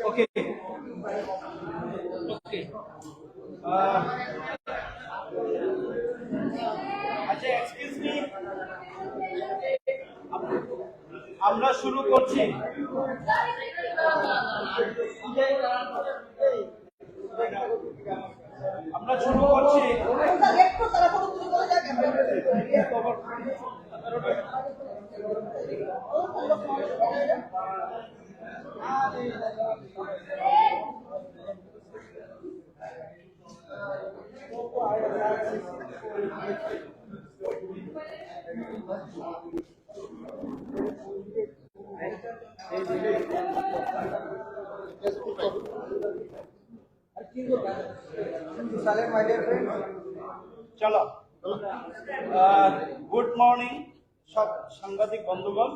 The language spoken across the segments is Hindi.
Okay. আচ্ছা, এক্সকিউজ মি, আমরা শুরু করছি। আমরা শুরু করছি। চলো, গুড মর্নিং সব সাংবাদিক বন্ধুগণ।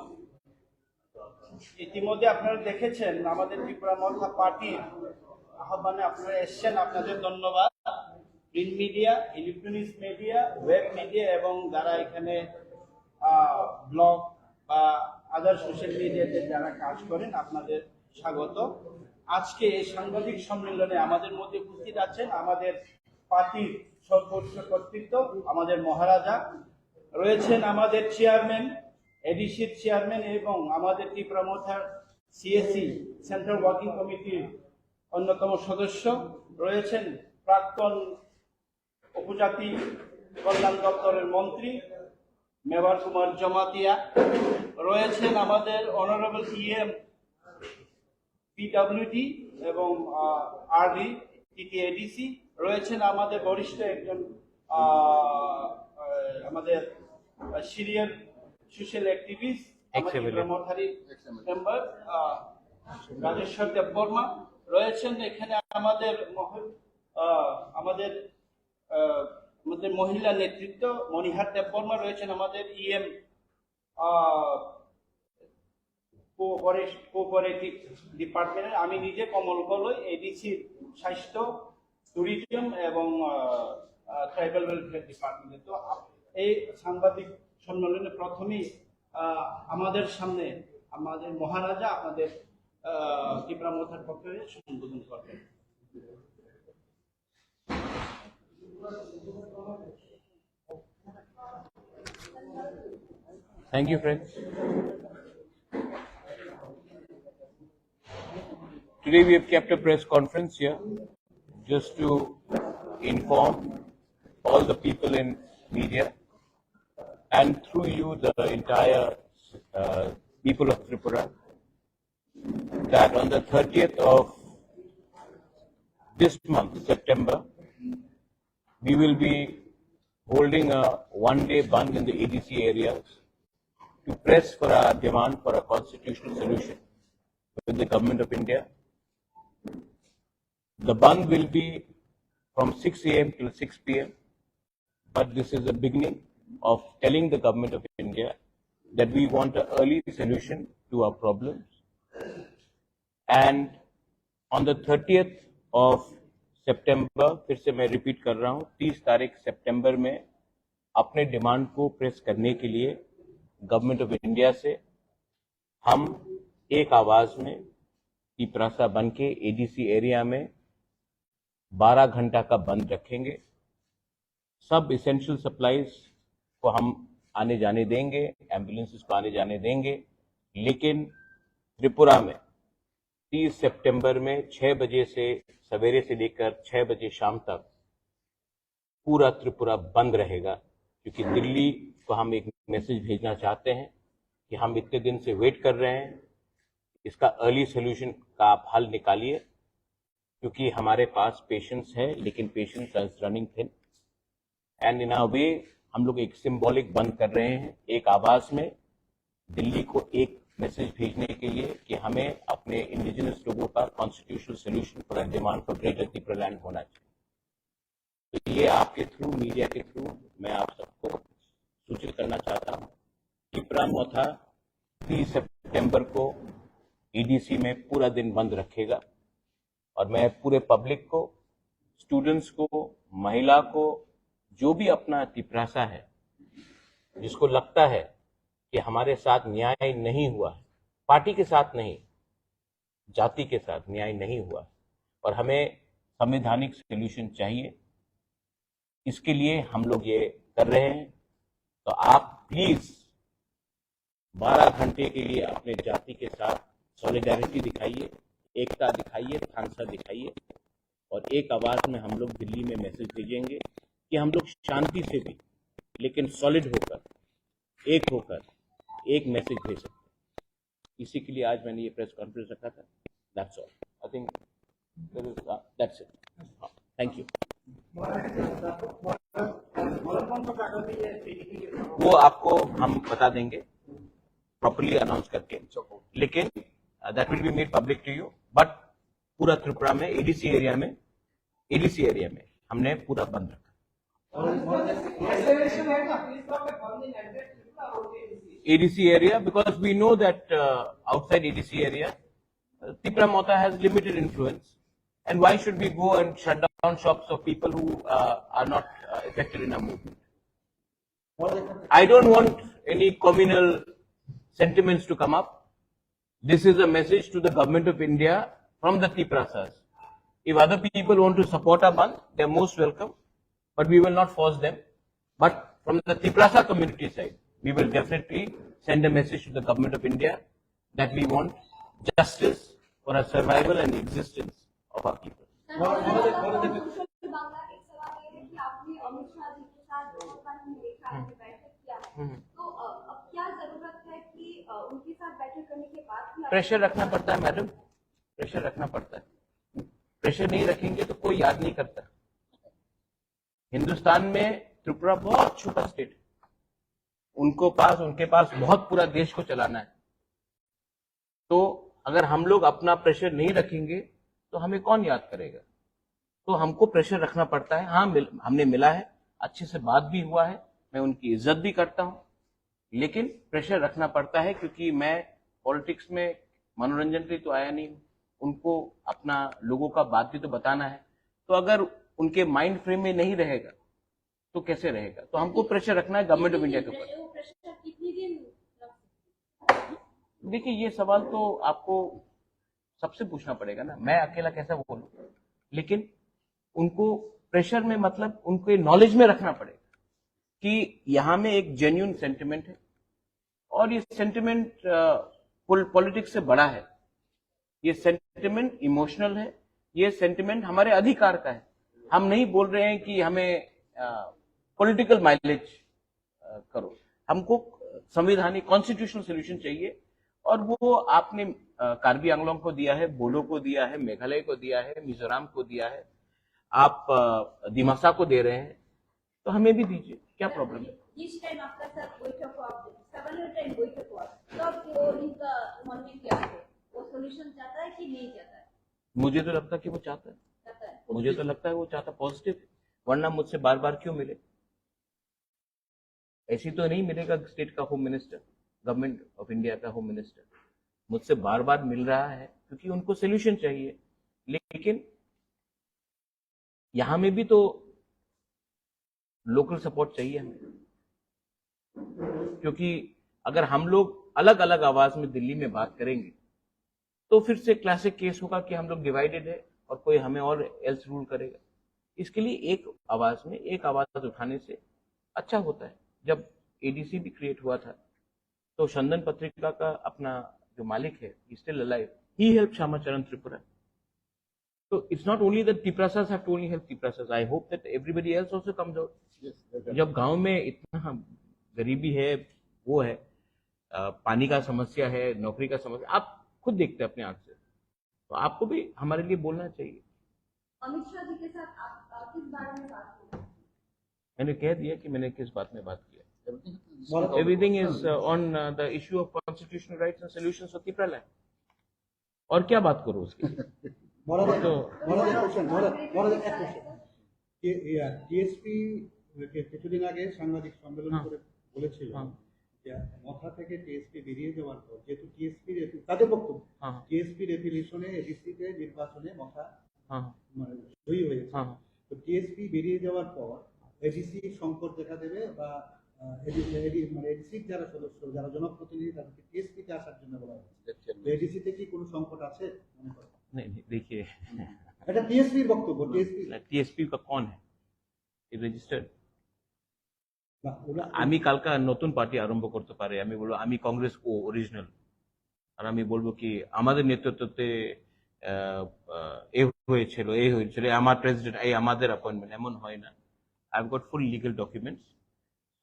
ইতিমধ্যে আপনারা দেখেছেন আমাদের ত্রিপুরা মথা পার্টির আহ্বানে আপনারা এসছেন, আপনাদের ধন্যবাদ। Print media, electronics media, web media এবং যারা এখানে ব্লগ বা আদার সোশ্যাল মিডিয়াতে যারা কাজ করেন, আপনাদের স্বাগত। আজকে এই সাংবাদিক সম্মেলনে আমাদের মধ্যে উপস্থিত আছেন আমাদের পার্টির সর্বোচ্চ কর্তৃত্ব, আমাদের মহারাজা রয়েছেন, আমাদের চেয়ারম্যান, এডিসির চেয়ারম্যান এবং আমাদের ত্রিপুরা মথার সিএসসি সেন্ট্রাল ওয়ার্কিং কমিটির অন্যতম সদস্য রয়েছেন, প্রাক্তন উপজাতি কল্যাণ দপ্তরের মন্ত্রী মেবার কুমার জমাতিয়া রয়েছেন, আমাদের অনারেবল ইএম পিডব্লিউডি এবং আরডি টিটিএডিসি রয়েছেন, আমাদের বরিষ্ঠ একজন আমাদের সিরিয়াল সোশ্যাল অ্যাক্টিভিস্ট মথারি মেম্বার রাজেশ্বর দেববর্মা রয়েছেন, এখানে আমাদের আমাদের আমাদের মহিলা নেতৃত্ব মণিহার দেববর্মা রয়েছেন, আমাদের ইএম কোঅপারেটিভ ডিপার্টমেন্টের, আমি নিজে কমল গলই এডিসির স্বাস্থ্য, ট্যুরিজম এবং ট্রাইবাল ওয়েলফেয়ার ডিপার্টমেন্টে। তো এই সাংবাদিক সম্মেলনে প্রথমেই আমাদের সামনে আমাদের মহারাজা আপনাদের ত্রিপুরা মথার পক্ষে সম্বোধন করবেন। Thank you, friends. Today we have kept a press conference here just to inform all the people in media and through you the entire people of Tripura that on the 30th of this month, September, we will be holding a one-day bandh in the ADC areas to press for our demand for a constitutional solution with the Government of India. The bandh will be from 6 a.m. till 6 p.m. But this is a beginning of telling the Government of India that we want an early solution to our problems. And on the 30th of September, फिर से मैं रिपीट कर रहा हूँ, 30 तारीख सितंबर में अपने डिमांड को प्रेस करने के लिए गवर्नमेंट ऑफ इंडिया से हम एक आवाज में टिपरासा बन के एडीसी एरिया में 12 घंटा का बंद रखेंगे। सब इसेंशियल सप्लाईज को हम आने जाने देंगे, एम्बुलेंसेस को आने जाने देंगे, लेकिन त्रिपुरा में 30 सितंबर में 6 बजे से सवेरे से लेकर 6 बजे शाम तक पूरा त्रिपुरा बंद रहेगा, क्योंकि दिल्ली को हम एक मैसेज भेजना चाहते हैं कि हम इतने दिन से वेट कर रहे हैं, इसका अर्ली सोल्यूशन का आप हल निकालिए, क्योंकि हमारे पास पेशेंट्स हैं लेकिन patients are running thin. And in a way हम लोग एक सिंबॉलिक बंद कर रहे हैं, एक आवाज में दिल्ली को एक मैसेज भेजने के लिए कि हमें अपने इंडिजिनस लोगों का constitutional solution for demand for greater Tripura land होना चाहिए। तो ये आपके थ्रू, मीडिया के थ्रू मैं आप सबको सूचित करना चाहता हूँ। त्रिपुरा मोथा 30 सितंबर को ईडीसी में पूरा दिन बंद रखेगा और मैं पूरे पब्लिक को, स्टूडेंट्स को, महिला को, जो भी अपना टिपरासा है, जिसको लगता है कि हमारे साथ न्याय नहीं हुआ है, पार्टी के साथ नहीं, जाति के साथ न्याय नहीं हुआ और हमें संवैधानिक सॉल्यूशन चाहिए। इसके लिए हम लोग ये कर रहे हैं। तो आप प्लीज 12 घंटे के लिए अपने जाति के साथ सॉलिडारिटी दिखाइए, एकता दिखाइए, थानसा दिखाइए और एक आवाज में हम लोग दिल्ली में मैसेज भेजेंगे कि हम लोग शांति से भी लेकिन सॉलिड होकर, एक होकर एक मैसेज भेज सकते हैं। इसी के लिए आज मैंने ये प्रेस कॉन्फ्रेंस रखा था। That's all. I think that's it. Thank you. वो आपको हम बता देंगे प्रॉपर्ली अनाउंस करके, लेकिन that will be made public to you. But पूरा त्रिपुरा में एडीसी एरिया में हमने पूरा बंद रखा। ADC area, because we know that outside ADC area, Tripura Mota has limited influence, and why should we go and shut down shops of people who are not affected in our movement? I don't want any communal sentiments to come up. This is a message to the government of India from the Triprasas. If other people want to support our Bandh, they are most welcome, but we will not force them. But from the Triprasa community side, we will definitely send a message to the government of India that we want justice for our survival and existence of our people. Pressure रखना पड़ता है मैडम, प्रेशर रखना पड़ता है। प्रेशर नहीं रखेंगे तो कोई याद नहीं करता। हिंदुस्तान में त्रिपुरा बहुत छोटा स्टेट है, उनके पास बहुत पूरा देश को चलाना है। तो अगर हम लोग अपना प्रेशर नहीं रखेंगे तो हमें कौन याद करेगा? तो हमको प्रेशर रखना पड़ता है। हाँ, हमने मिला है, अच्छे से बात भी हुआ है, मैं उनकी इज्जत भी करता हूं, लेकिन प्रेशर रखना पड़ता है क्योंकि मैं पॉलिटिक्स में मनोरंजन के लिए तो आया नहीं हूं। उनको अपना लोगों का बात भी तो बताना है। तो अगर उनके माइंड फ्रेम में नहीं रहेगा तो कैसे रहेगा? तो हमको प्रेशर रखना है गवर्नमेंट ऑफ इंडिया के ऊपर। देखिए, ये सवाल तो आपको सबसे पूछना पड़ेगा ना, मैं अकेला कैसे बोलूं? लेकिन उनको प्रेशर में मतलब उनके नॉलेज में रखना पड़ेगा कि यहां में एक जेन्युइन सेंटिमेंट है और ये सेंटिमेंट पॉलिटिक्स से बड़ा है। ये सेंटिमेंट इमोशनल है, ये सेंटिमेंट हमारे अधिकार का है। हम नहीं बोल रहे हैं कि हमें पॉलिटिकल माइलेज करो, हमको संवैधानिक कॉन्स्टिट्यूशनल सोल्यूशन चाहिए और वो आपने कार्बी आंगलोंग को दिया है, बोडो को दिया है, मेघालय को दिया है, मिजोरम को दिया है, आप दिमासा को दे रहे हैं, तो हमें भी दीजिए, क्या प्रॉब्लम है? मुझे तो लगता है कि वो चाहता है, मुझे तो लगता है वो चाहता पॉजिटिव, वरना मुझसे बार बार क्यों मिले? ऐसी तो नहीं मिलेगा स्टेट का home minister, government of India का होम मिनिस्टर मुझसे बार बार मिल रहा है क्योंकि उनको सोल्यूशन चाहिए। लेकिन यहां में भी तो लोकल सपोर्ट चाहिए हमें, क्योंकि अगर हम लोग अलग अलग आवाज में दिल्ली में बात करेंगे तो फिर से क्लासिक केस होगा कि हम लोग डिवाइडेड है और कोई हमें और एल्स रूल करेगा। इसके लिए एक आवाज में एक आवाज उठाने से अच्छा होता है। जब एडीसी भी क्रिएट हुआ था तो चंदन पत्रिका का अपना जो मालिक है, still alive, he help Shyamacharan Tripura. So it's not only that Triprasas have to only help Triprasas. I hope that everybody else also comes out. जब गांव में इतना गरीबी है, वो है, पानी का समस्या है, नौकरी का समस्या, आप खुद देखते हैं अपने आंख से, तो आपको भी हमारे लिए बोलना चाहिए। अमित शाह जी के साथ आप किस बारे में बात की? मैंने कह दिया कि मैंने किस बात में बात किया। Everything is on the issue of constitutional rights and solutions for Tripura land. और क्या बात करो उसके लिए? টিএসপি কিছুদিন আগে সাংবাদিক সম্মেলন করে বলেছিল যে মথা থেকে টিএসপি বেরিয়ে যাওয়ার পর, যেহেতু টিএসপি তাদের বক্তব্য টিএসপি রেফিলিশনে এডিসিতে নির্বাচনে মথা মানে জয়ী হয়েছে, তো টিএসপি বেরিয়ে যাওয়ার পর এডিসি সংকট দেখা দেবে বা এডিসি যারা সদস্য, যারা জনপ্রতিনিধি, তাদেরকে টিএসপিতে আসার জন্য বলা হচ্ছে। এডিসিতে কি কোনো সংকট আছে মনে করেন? नहीं नहीं, देखिए এটা টিএসপির বক্তব্য, টিএসপি টিএসপি का कौन है রেজিস্টার্ড না ওরা আমি কালকা নতুন পার্টি আরম্ভ করতে পারে, আমি বলবো আমি কংগ্রেস ও অরিজিনাল, আর আমি বলবো কি আমাদের নেতৃত্বে এই হয়েছিল আমার প্রেসিডেন্ট, এই আমাদের অ্যাপয়েন্টমেন্ট, এমন হয় না। I have got full legal documents.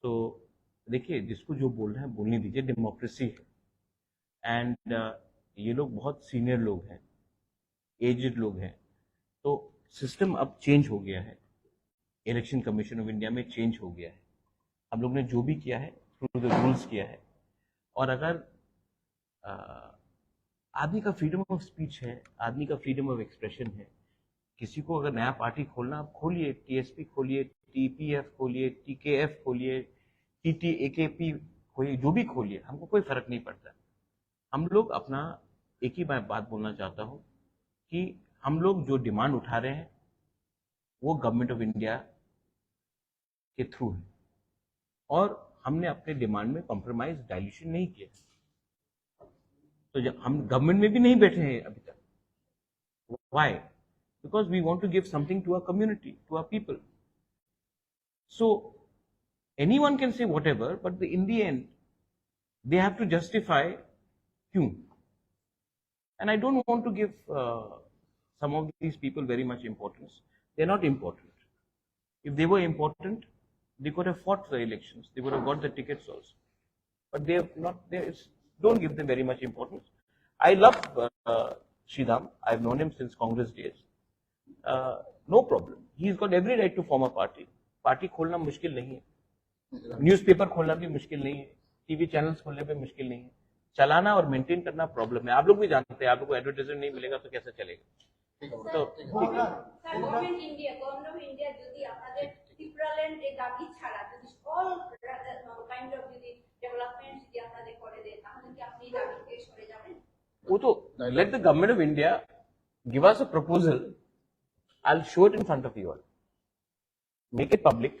तो देखिए जिसको जो बोल रहे हैं बोलने दीजिए, डेमोक्रेसी है। एंड ये लोग बहुत सीनियर लोग हैं, एजेड लोग हैं, तो सिस्टम अब चेंज हो गया है, इलेक्शन कमीशन ऑफ इंडिया में चेंज हो गया है। हम लोग ने जो भी किया है थ्रू द रूल्स किया है। और अगर आदमी का फ्रीडम ऑफ स्पीच है, आदमी का फ्रीडम ऑफ एक्सप्रेशन है, किसी को अगर नया पार्टी खोलना, आप खोलिए, टीएसपी खोलिए, टीपीएफ खोलिए, टीकेएफ खोलिए, टीटीएकेपी खोलिए, जो भी खोलिए, हमको कोई फर्क नहीं पड़ता। हम लोग अपना एक ही बात बोलना चाहता हूं कि हम लोग जो डिमांड उठा रहे हैं वो गवर्नमेंट ऑफ इंडिया के थ्रू है, और हमने अपने डिमांड में कॉम्प्रोमाइज डाइल्यूशन नहीं किया। तो जब हम गवर्नमेंट में भी नहीं बैठे हैं अभी तक, why? Because we want to give something to our community, to our people. So anyone can say whatever, but in the end they have to justify क्यों। And I don't want to give some of these people very much importance. They're not important. If they were important, they could have fought the elections. They would have got the tickets also. But they have not. Don't give them very much importance. I love Sridham. I've known him since Congress days. No problem. He's got every right to form a party. Party खोलना मुश्किल नहीं है. न्यूज़पेपर खोलना भी मुश्किल नहीं है. टीवी चैनल्स खोलने भी मुश्किल नहीं है. चलाना और मेंटेन करना प्रॉब्लम है। आप लोग भी जानते हैं, आप लोग को एडवर्टाइजमेंट नहीं मिलेगा तो कैसे चलेगा। तो गवर्नमेंट इंडिया যদি আপনাদের ত্রিপুরাল্যান্ড এর দাবি ছাড়া যদি অল কাইন্ড অফ যদি ডেভেলপমেন্ট যদি আপনাদের করে দেয়, তাহলে কি আপনি দাবি থেকে সরে যাবেন? वो तो let the government of India give us a proposal. I'll show it in front of you all. Make it public.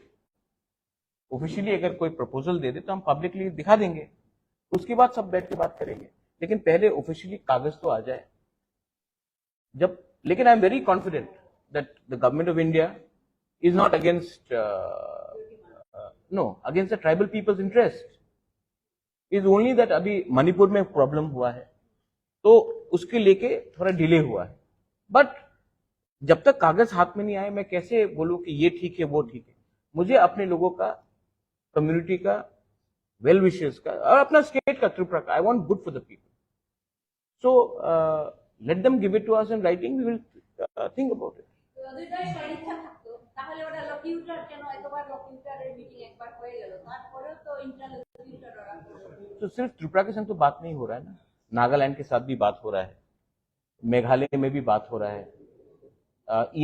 Officially अगर कोई प्रपोजल दे दे तो हम पब्लिकली दिखा देंगे, उसके बाद सब बैठ के बात करेंगे। लेकिन पहले ऑफिशियली कागज तो आ जाए जब। लेकिन I am very confident that the government of India is not against against the tribal people's interest. Is only that अभी मणिपुर में प्रॉब्लम हुआ है तो उसके लेके थोड़ा डिले हुआ है। बट जब तक कागज हाथ में नहीं आए मैं कैसे बोलूं कि ये ठीक है वो ठीक है। मुझे अपने लोगों का, कम्युनिटी का, वेल विशर्स का और अपना स्टेट का, त्रिपुरा का, I want good for the people. So let them give it to us in writing. We will think about it. দুইটাই সদিচ্ছা থাকতো, তাহলে ওটা লকিউটার কেন এতবার লকিউটারের মিটিং একবার হয়ে গেল, তারপরেও তো ইন্টারলকিউটার ওরা করলো। तो सिर्फ त्रिपुरा के संग तो बात नहीं हो रहा है ना, नागालैंड के साथ भी बात हो रहा है, मेघालय में भी बात हो रहा है,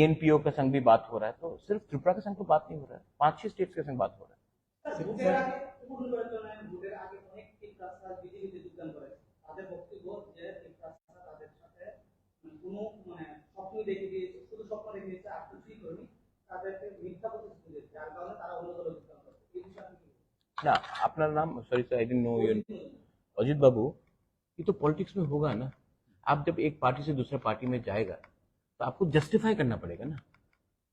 ENPO के संग भी बात हो रहा है। तो सिर्फ त्रिपुरा के संग तो बात नहीं हो रहा है, 5-6 स्टेट्स के संग बात हो रहा है। ভোটের আগে ভোটের আগে অনেক টিপ্রাসরা বিজেপিতে যোগদান করে, তাদের বক্তব্য যে টিপ্রাসরা তাদের সাথে কোনো স্বপ্ন দেখে দিয়েছে, শুধু স্বপ্ন দেখে দিয়েছে, আর কিছুই করেনি, তাদেরকে মিথ্যা প্রতিশ্রুতি দিয়েছে, যার কারণে তারা অন্য দলে যোগদান করে। এই বিষয়ে আপনি কি বলবেন? ना अपना नाम, sorry sir I didn't know your, Ajit Babu. ये तो पॉलिटिक्स में होगा ना, आप जब एक पार्टी से दूसरे पार्टी में जाएगा तो आपको जस्टिफाई करना पड़ेगा ना।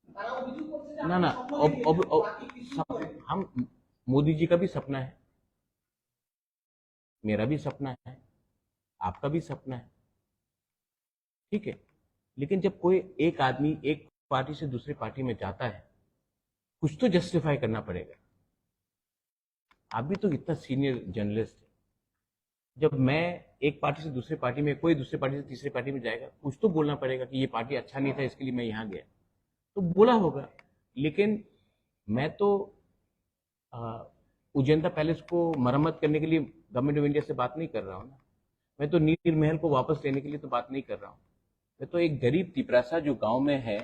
তারা অভিযোগ করছে যে ना ना আপনি স্বপ্ন দেখে দিয়েছেন, বাকি কিছু করেনি। हम, मोदी जी का भी सपना है, मेरा भी सपना है, आपका भी सपना है, ठीक है। लेकिन जब कोई एक आदमी एक पार्टी से दूसरी पार्टी में जाता है कुछ तो जस्टिफाई करना पड़ेगा। आप भी तो इतना सीनियर जर्नलिस्ट है, जब मैं एक पार्टी से दूसरी पार्टी में, कोई दूसरी पार्टी से तीसरी पार्टी में जाएगा कुछ तो बोलना पड़ेगा कि ये पार्टी अच्छा नहीं था इसके लिए मैं यहां गया, तो बोला होगा। लेकिन मैं तो उजेंदा पैलेस को मरम्मत करने के लिए गवर्नमेंट ऑफ इंडिया से बात नहीं कर रहा हूँ ना, मैं तो नील महल को वापस लेने के लिए तो बात नहीं कर रहा हूँ। मैं तो एक गरीब तिपरासा जो गांव में है,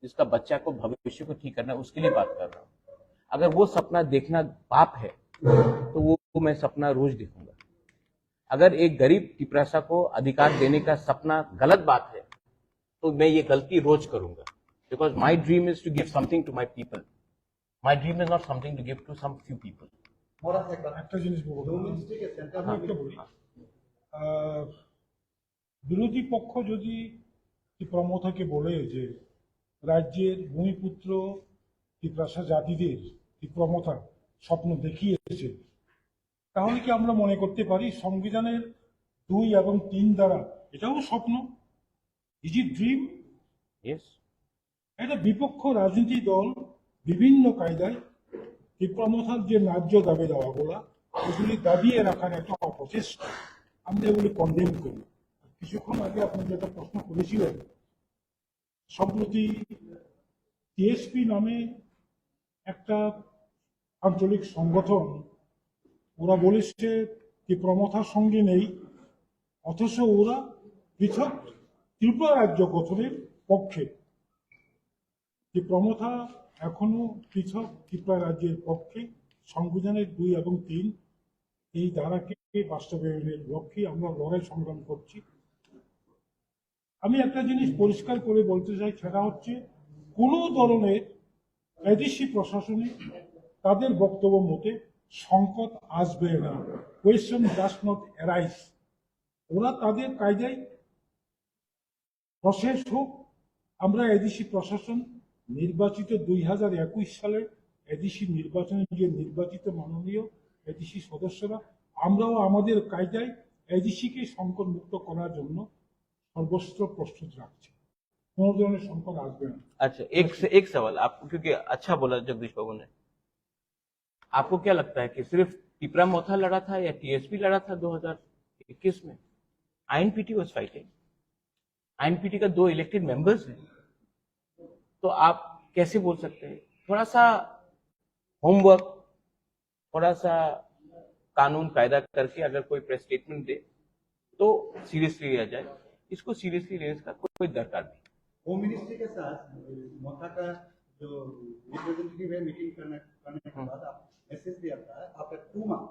जिसका बच्चा को भविष्य को ठीक करना, उसके लिए बात कर रहा हूँ। अगर वो सपना देखना पाप है तो वो मैं सपना रोज देखूंगा। अगर एक गरीब तिपरासा को अधिकार देने का सपना गलत बात है तो मैं ये गलती रोज करूंगा। Because my dream is to give something to my people, my dream is not something to give to some few people. একটা জিনিস বলবো, ডোমেস্টিক সেন্টার বিরোধী পক্ষ যদি ত্রিপুরামথাকে বলে যে রাজ্যের ভূমিপুত্র ত্রিপুরাসা জাতিদের ত্রিপুরামথা স্বপ্ন দেখিয়েছে, তাহলে কি আমরা মনে করতে পারি সংবিধানের 2 এবং 3 দ্বারা এটাও স্বপ্ন? Is it dream? Yes. একটা বিপক্ষ রাজনীতি দল বিভিন্ন কায়দায় ত্রিপুরামথার যে ন্যায্য দাবি দেওয়াগুলা এগুলি দাবিয়ে রাখার একটা অপচেষ্টা, আমরা এগুলি কন্ডেম করি। কিছুক্ষণ আগে আপনি যেটা প্রশ্ন করেছিলেন, সম্প্রতি টিএসপি নামে একটা আঞ্চলিক সংগঠন, ওরা বলেছে ত্রিপুরামথার সঙ্গে নেই, অথচ ওরা পৃথক ত্রিপুরা রাজ্য গঠনের পক্ষে। ত্রিপুরামথা এখনো পৃথক ত্রিপুরা রাজ্যের পক্ষে। সংবিধানের 2 এবং 3 এই ধারাকে বাস্তবায়নের লক্ষ্যে আমরা লড়াই সংগ্রাম করছি। আমি একটা জিনিস পরিষ্কার করে বলতে চাই, সেটা হচ্ছে কোনো ধরনের এডিসি প্রশাসনে তাদের বক্তব্য মতে সংকট আসবে না, কোয়েশ্চন ডাস নট অ্যারাইজ। ওরা তাদের কায়দায় প্রসেস হোক। আমরা এডিসি প্রশাসন নির্বাচিত 2021 সালে এডিসি নির্বাচনে যে নির্বাচিত মাননীয় এডিসি সদস্যরা, আমরাও আমাদের কায়দায় এডিসিকে সংকট মুক্ত করার জন্য সর্বস্ত্র প্রস্তুত রাখছি। কোনো ধরনের সংকট আসবে না। अच्छा, एक सवाल आप, क्योंकि अच्छा बोला जगदीश बाबू ने, आपको क्या लगता है कि सिर्फ टिपरामोथा लड़ा था या टीएसपी लड़ा था 2021 में? आईएनपीटी वाज फाइटिंग। आईएनपीटी का 2 इलेक्टेड मेंबर्स हैं, तो आप कैसे बोल सकते हैं? थोड़ा सा होमवर्क, थोड़ा सा कानून कायदा करके अगर कोई प्रेस स्टेटमेंट दे तो सीरियसली लिया जाए, इसको सीरियसली लेने का कोई दरकार नहीं। होम मिनिस्ट्री के साथ मोथा का जो रिप्रेजेंटेटिव है मीटिंग करने के बाद आप मैसेज दिया था, आपका 2 मंथ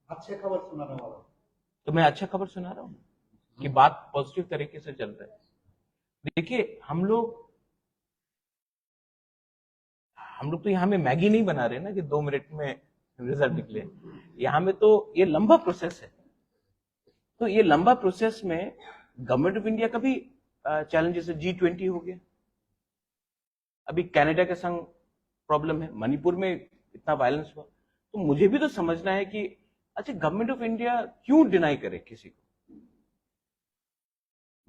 अच्छे खबर सुनाने वाला। तो मैं अच्छा खबर सुना रहा हूँ कि बात पॉजिटिव तरीके से चल रहा है। देखिए, हम लोग तो यहाँ में मैगी नहीं बना रहे ना कि 2 मिनट में रिजल्ट निकले। यहाँ में तो ये लंबा प्रोसेस है। तो ये लंबा प्रोसेस में गवर्नमेंट ऑफ इंडिया का भी चैलेंजेस है। G20 हो गया, अभी कनाडा के संग प्रॉब्लम है, मणिपुर में इतना वायलेंस हुआ, तो मुझे भी तो समझना है कि अच्छा गवर्नमेंट ऑफ इंडिया क्यों डिनाई करे किसी को।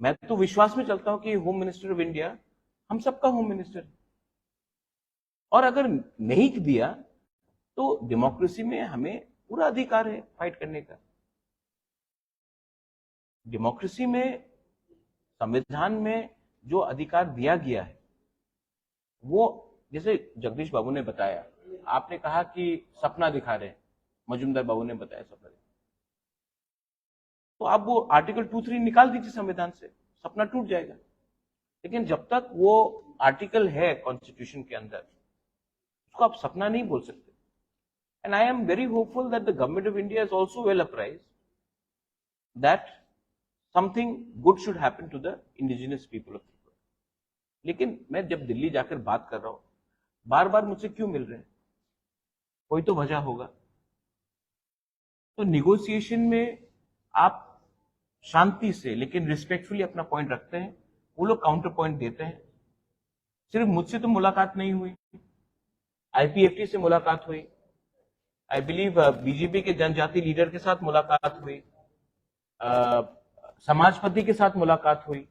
मैं तो विश्वास में चलता हूं कि होम मिनिस्टर ऑफ इंडिया हम सबका होम मिनिस्टर है, और अगर नहीं दिया तो डेमोक्रेसी में हमें पूरा अधिकार है फाइट करने का। डेमोक्रेसी में, संविधान में जो अधिकार दिया गया है, वो जैसे जगदीश बाबू ने बताया, आपने कहा कि सपना दिखा रहे हैं, मजुमदार बाबू ने बताया सपना, तो आप वो आर्टिकल 2-3 निकाल दीजिए संविधान से, सपना टूट जाएगा। लेकिन जब तक वो आर्टिकल है कॉन्स्टिट्यूशन के अंदर, उसको आप सपना नहीं बोल सकते। And I am very hopeful that the government of India is also well apprised that something good should happen to the indigenous people of Tripura. लेकिन मैं जब दिल्ली जाकर बात कर रहा हूं, बार बार मुझसे क्यों मिल रहे हैं? कोई तो वजह होगा। तो निगोशिएशन में आप शांति से लेकिन रिस्पेक्टफुली अपना पॉइंट रखते हैं, वो लोग काउंटर पॉइंट देते हैं। सिर्फ मुझसे तो मुलाकात नहीं हुई, आईपीएफटी से मुलाकात हुई, आई बिलीव बीजेपी के जनजाति लीडर के साथ मुलाकात हुई, समाजवादी के साथ मुलाकात हुई,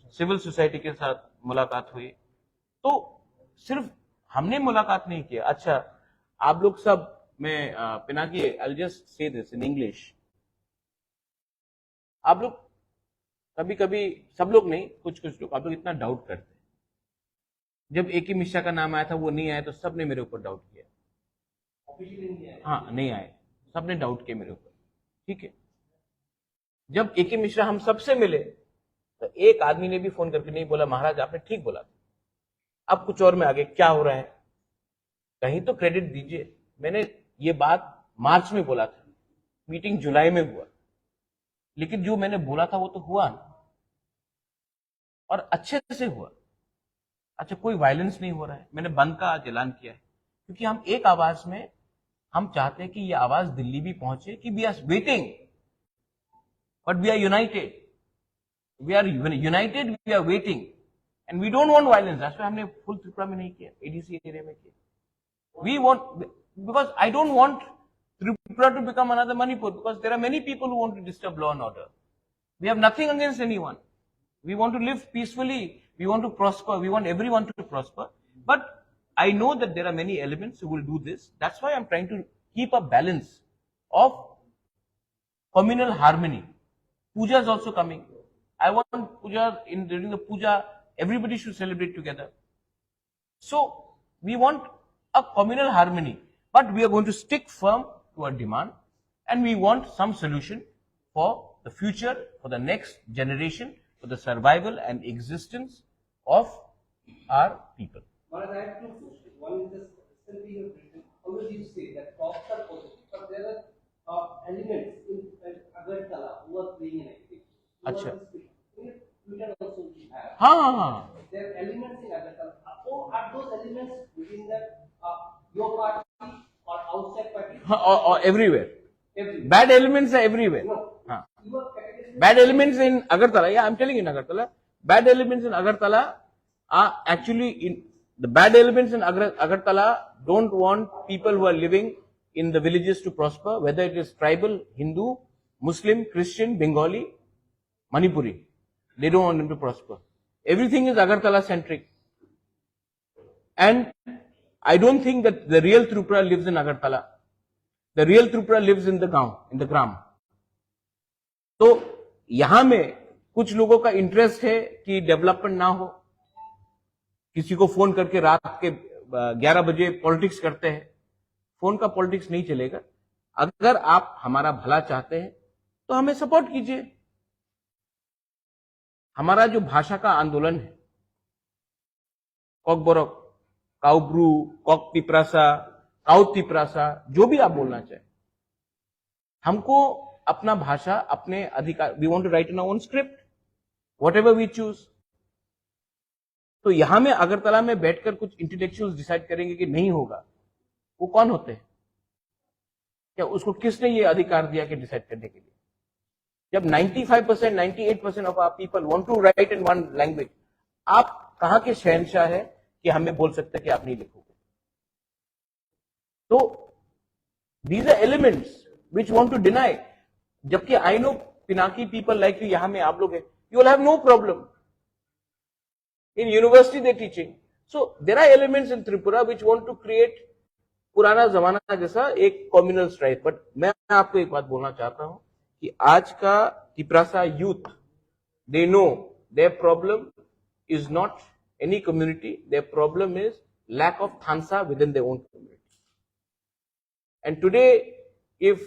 सिविल सोसाइटी के साथ मुलाकात हुई। तो सिर्फ हमने मुलाकात नहीं किया। अच्छा, आप लोग सब, मैं Pinaki, I will just say this in English, आप लोग कभी कभी, सब लोग नहीं, कुछ कुछ लोग, आप लोग इतना डाउट करते हैं। जब ए के मिश्रा का नाम आया था, वो नहीं आया, तो सबने मेरे ऊपर डाउट किया। हाँ, नहीं आए, सबने डाउट किया मेरे ऊपर, ठीक है। जब ए के मिश्रा हम सबसे मिले, तो एक आदमी ने भी फोन करके नहीं बोला महाराज आपने ठीक बोला था, अब कुछ और में आगे क्या हो रहा है, कहीं तो क्रेडिट दीजिए। मैंने ये बात मार्च में बोला था, मीटिंग जुलाई में हुआ, लेकिन जो मैंने बोला था वो तो हुआ ना, और अच्छे से हुआ। अच्छा, कोई वायलेंस नहीं हो रहा है, मैंने बंद का आज ऐलान किया है, क्योंकि हम एक आवाज में, हम चाहते हैं कि ये आवाज दिल्ली भी पहुंचे कि we are waiting but we are united. We are united, we are waiting. And we don't want violence. That's why हमने full Tripura में नहीं किया, ADC area में किया. We want, because I don't want Tripura to become another Manipur, because there are many people who want to disturb law and order. We have nothing against anyone. We want to live peacefully. We want to prosper. We want everyone to prosper. But I know that there are many elements who will do this. That's why I'm trying to keep a balance of communal harmony. Puja is also coming. I want puja, during the puja, everybody should celebrate together. So we want a communal harmony, but we are going to stick firm to our demand, and we want some solution for the future, for the next generation, for the survival and existence of our people. Maharaj, I have two questions. One is this recently you have written, always you say that cops are positive, but there are elements in Agartala who are playing an active. Achha. In Twitter also we have. हाँ, There are elements in Agartala. Are those elements within that your party or outside party? or everywhere. Everywhere. Bad elements are everywhere. No. हाँ. You are categorically Bad elements in Agartala, yeah, I'm telling you in Agartala. Bad elements in Agartala are actually in the bad elements in Agartala don't want people who are living in the villages to prosper, whether it is tribal, Hindu, Muslim, Christian, Bengali, Manipuri. They don't want them to prosper. Everything is Agartala centric. And I don't think that the real Tripura lives in Agartala. The real Tripura lives in the gaon, in the gram. तो यहां में कुछ लोगों का इंटरेस्ट है कि डेवलपमेंट ना हो, किसी को फोन करके रात के 11 बजे पॉलिटिक्स करते हैं. फोन का पॉलिटिक्स नहीं चलेगा. अगर आप हमारा भला चाहते हैं तो हमें सपोर्ट कीजिए. हमारा जो भाषा का आंदोलन है, कॉकबोरक, काउब्रू, कॉक तिप्रासा, काउ तिप्रासा, जो भी आप बोलना चाहें, हमको अपना भाषा, अपने अधिकार, we want to write in our own script, whatever we choose. तो यहां में अगरतला में बैठकर कुछ इंटेलेक्चुअल्स डिसाइड करेंगे कि नहीं होगा. वो कौन होते हैं? क्या उसको किसने ये अधिकार दिया कि डिसाइड करने के लिए? जब 95%, 98% of our people want to write in one language, आप कहां के शहंशाह है कि हमें बोल सकते हैं कि आप नहीं लिखोगे? तो these are elements which want to deny. जबकि I know Pinaki people like you, यहां में आप लोग हैं, you will have no problem. In university they teaching. So there are elements in Tripura which want to create पुराना जमाना जैसा एक communal strife. But मैं आपको एक बात बोलना चाहता हूं कि आज का Tiprasa youth, they know their problem is not any community. Their problem is lack of thansa within their own community. And today, if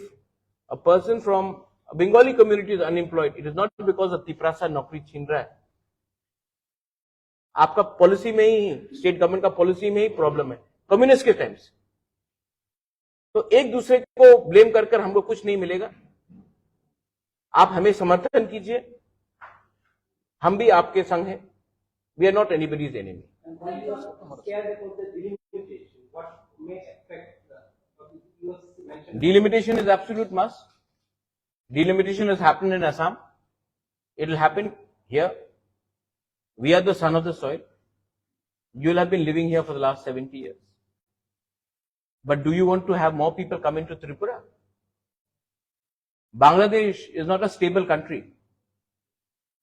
a person from a Bengali community is unemployed, it is not because of Tiprasa नौकरी छीन रहा है. आपका पॉलिसी में ही, स्टेट गवर्नमेंट का पॉलिसी में ही प्रॉब्लम है, कम्युनिस्ट के टाइम से. तो एक दूसरे को ब्लेम कर कर हमको कुछ नहीं मिलेगा. आप हमें समर्थन कीजिए, हम भी आपके संग हैं. We are not anybody's enemy. And while you are scared about the delimitation, what may affect you mentioned. Delimitation is absolute must. Delimitation has happened in Assam. It will happen here. We are the son of the soil. You will have been living here for the last 70 years. But do you want to have more people come into Tripura? Bangladesh is not a stable country.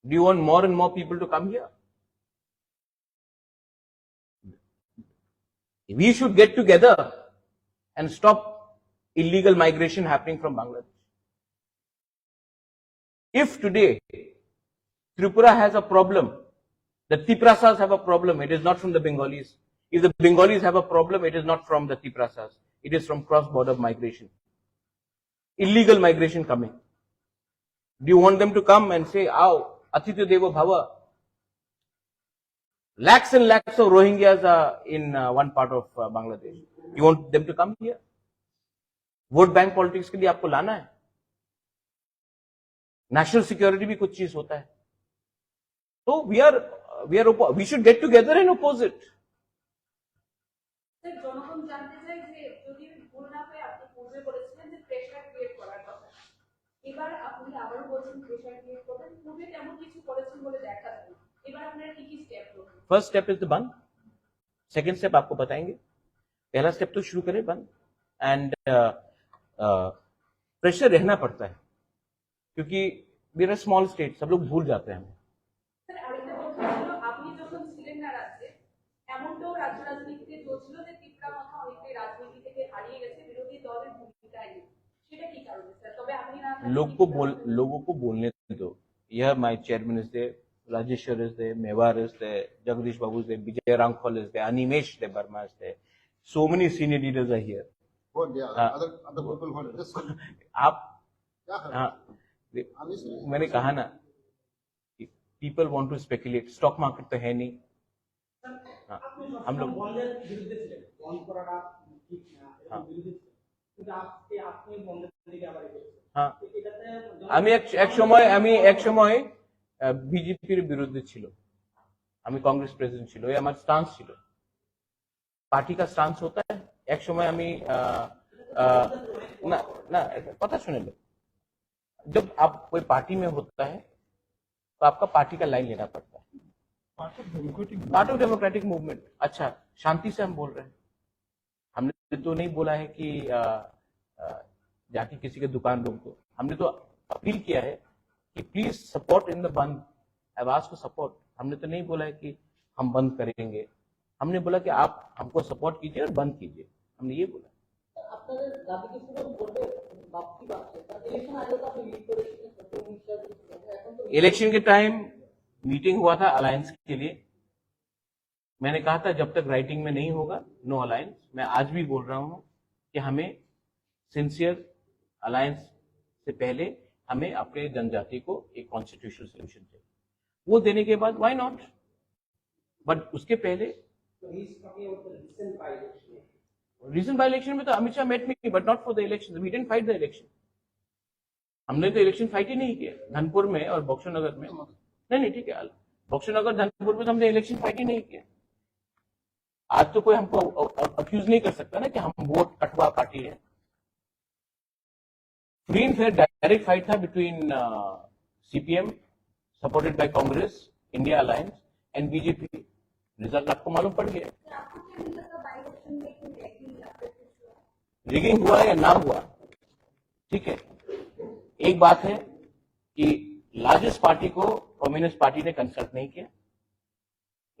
Do you want more and more people to come here? We should get together and stop illegal migration happening from Bangladesh. If today Tripura has a problem, the Tiprasas have a problem, it is not from the Bengalis. If the Bengalis have a problem, it is not from the Tiprasas. It is from cross-border migration. Illegal migration coming. Do you want them to come and say, "Aao, Atitya Devo Bhava"? Lakhs and lakhs of Rohingyas are in one part of Bangladesh. You want them to come here? Vote bank politics के लिए आपको लाना है? नेशनल सिक्योरिटी भी कुछ चीज होता है. तो we should get together and oppose it. Sir, জনগণ জানতে চায় যে যদি ভুল না হয় আপনি পূর্বে বলেছিলেন যে প্রেশার ক্রিয়েট করার কথা, এবার আপনি আবারও বলছেন প্রেশার ক্রিয়েট করবেন, পূর্বে তেমন কিছু করেছেন বলে দেখা যায় না। এবার আপনারা কি কি স্টেপ নেবেন? फर्स्ट स्टेप इज द बंद, सेकेंड स्टेप आपको बताएंगे। पहला स्टेप तो शुरू करें बंद, एंड प्रेशर रहना पड़ता है क्योंकि वी आर स्मॉल स्टेट, सब लोग भूल जाते हैं हमें। স্যার আরেকটা কথা হলো, আপনি যখন ছিলেন না রাজ্যে, এমনটাও রাজ্য রাজনীতিতে চলছিল যে ত্রিপুরা মাথা অনেকটাই রাজনীতি থেকে হারিয়ে গেছে বিরোধী দলের ভূমিকায় নিয়ে। সেটা কি কারণে স্যার? তবে আপনি না থাকলে लोगों को बोलने दो। यह my chairman is there, Rajeshwar is there, Mewar is there, Jagdish Babu is there, Vijay Rankhal is there, Animesh Debbarma is there, so many senior leaders are here. What they are, हाँ। other people what this आप क्या है? हाँ, Honestly, मैंने कहा ना, people want to speculate, stock market तो है नहीं। हाँ, हम लोग বন্ধের বিরুদ্ধে ছিলেন, বন্ধ করাটা ঠিক না, এরকম হ্যাঁ। বিরুদ্ধে ছিলেন। কিন্তু আজকে আপনি বন্ধের দিকে আবার এগোচ্ছেন। হ্যাঁ, এটাতে আমি এক সময় বিজেপির বিরুদ্ধে ছিল, আমি কংগ্রেস প্রেসিডেন্ট ছিল, এই আমার স্টান্স ছিল। পার্টি का স্টান্স होता है। एक समय আমি ना ना पता सुने लो, जब आप कोई पार्टी में होता है तो आपका पार्टी का लाइन लेना पड़ता है, पार्ट ऑफ डेमोक्रेटिक मूवमेंट। अच्छा, शांति से हम बोल रहे हैं, हमने तो नहीं बोला है कि जाके किसी के दुकान रोक दो। हमने तो अपील किया है कि प्लीज सपोर्ट इन द बंद, आवाज को सपोर्ट। हमने तो नहीं बोला है कि हम बंद करेंगे, हमने बोला कि आप हमको सपोर्ट कीजिए और बंद कीजिए, हमने ये बोला। আপনাদের রাজনীতি শুরু করবে বাপটি বাড়ছে, তার ইলেকশন আগে তো আপনি লিড করেছিলেন, এখন তো इलेक्शन के टाइम मीटिंग हुआ था अलायंस के लिए, मैंने कहा था जब तक राइटिंग में नहीं होगा नो अलायंस। मैं आज भी बोल रहा हूं कि हमें सिंसियर अलायंस से पहले हमें अपने जनजाति को एक कॉन्स्टिट्यूशनल सोल्यूशन चाहिए, वो देने के बाद व्हाई नॉट, बट उसके पहले So he's talking about the recent by-election. Recent by election में तो Amit Shah met me, but not for the election, we didn't fight the election. हमने तो इलेक्शन फाइट ही नहीं किया धनपुर में और बक्सर नगर में। नहीं ठीक है, बक्सर नगर धनपुर में तो हमने इलेक्शन फाइट ही नहीं किया। आज तो कोई हमको अक्यूज नहीं कर सकता ना कि हम वोट कटवा पार्टी है। Free and fair direct fight था between CPM supported by Congress, India alliance and BJP. Result आपको मालूम पड़ गया। आपको क्या नहीं लगता बाई इलेक्शन में कोई रैगिंग या फिर कुछ हुआ? रिगिंग हुआ या ना हुआ, ठीक है, एक बात है कि लार्जेस्ट पार्टी को कम्युनिस्ट पार्टी ने कंसल्ट नहीं किया,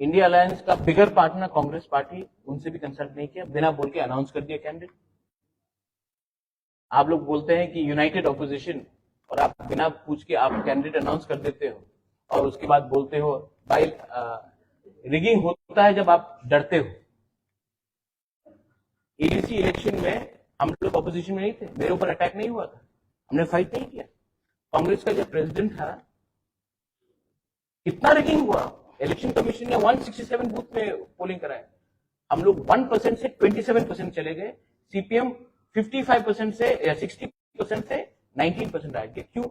इंडिया अलायंस का बिगर पार्टनर कांग्रेस पार्टी, उनसे भी कंसल्ट नहीं किया, बिना बोल के अनाउंस कर दिया कैंडिडेट। आप लोग बोलते हैं कि यूनाइटेड ऑपोजिशन, और आप बिना पूछ के आप कैंडिडेट अनाउंस कर देते हो और उसके बाद बोलते हो भाई रिगिंग होता है जब आप डरते हो। एडीसी इलेक्शन में हम लोग ऑपोजिशन में नहीं थे, मेरे ऊपर अटैक नहीं हुआ था, हमने फाइट नहीं किया। कांग्रेस का जो प्रेसिडेंट था, कितना रिगिंग हुआ, इलेक्शन कमीशन ने 167 बूथ में पोलिंग कराया, हम लोग 1% से 27% चले गए, सीपीएम 55% से या 60% से 19% आ गए। क्यों?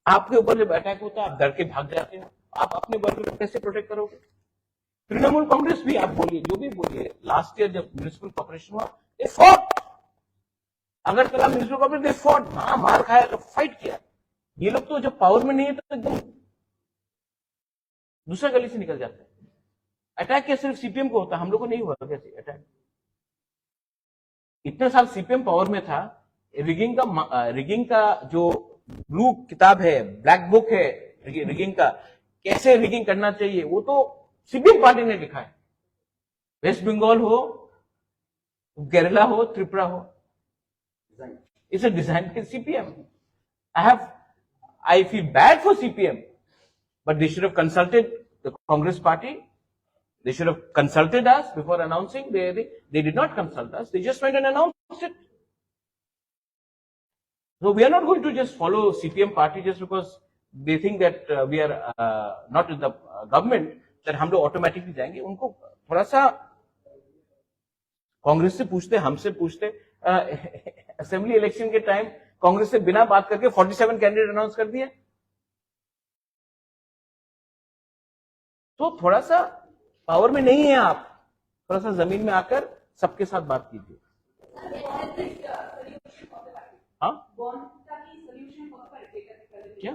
आपके ऊपर जब अटैक होता है आप डर के भाग जाते हो, आप अपने वर्ग को कैसे प्रोटेक्ट करोगे? तृणमूल कांग्रेस भी आप बोलिए, जो भी बोलिए, लास्ट ईयर जब म्यूनिसिपल कॉर्पोरेशन हुआ दे फॉट, अगर कल म्यूनिसिपल कॉर्पोरेशन दे फॉट, हाँ मार खाया तो फाइट किया। ये लोग तो जब पावर में नहीं है तो एकदम दूसरा गली से निकल जाते हैं। अटैक क्या सिर्फ सीपीएम को होता, हम लोग को नहीं हुआ कैसे अटैक? इतने साल सीपीएम पावर में था, रिगिंग का जो ब्लू किताब है, ब्लैक बुक है रिगिंग का, कैसे रिगिंग करना चाहिए, वो तो सीपीएम पार्टी ने लिखा है। वेस्ट बंगाल हो, केरला हो, त्रिपुरा हो, it's a design by CPM. I feel bad for CPM, but they should have consulted the Congress party. They should have consulted us before announcing. They did not consult us. They just went and announced it. So we are not going to just follow CPM party just because they think that we are not in the government, that हम लोग ऑटोमेटिकली जाएंगे। उनको थोड़ा सा कांग्रेस से पूछते, हमसे पूछते। असेंबली इलेक्शन के टाइम कांग्रेस से बिना बात करके 47 कैंडिडेट अनाउंस कर दिए। तो थोड़ा सा पावर में नहीं है आप, थोड़ा सा जमीन में आकर सबके साथ बात कीजिए। हाँ, বন্ডটা কি সলিউশন হতে পারে? क्या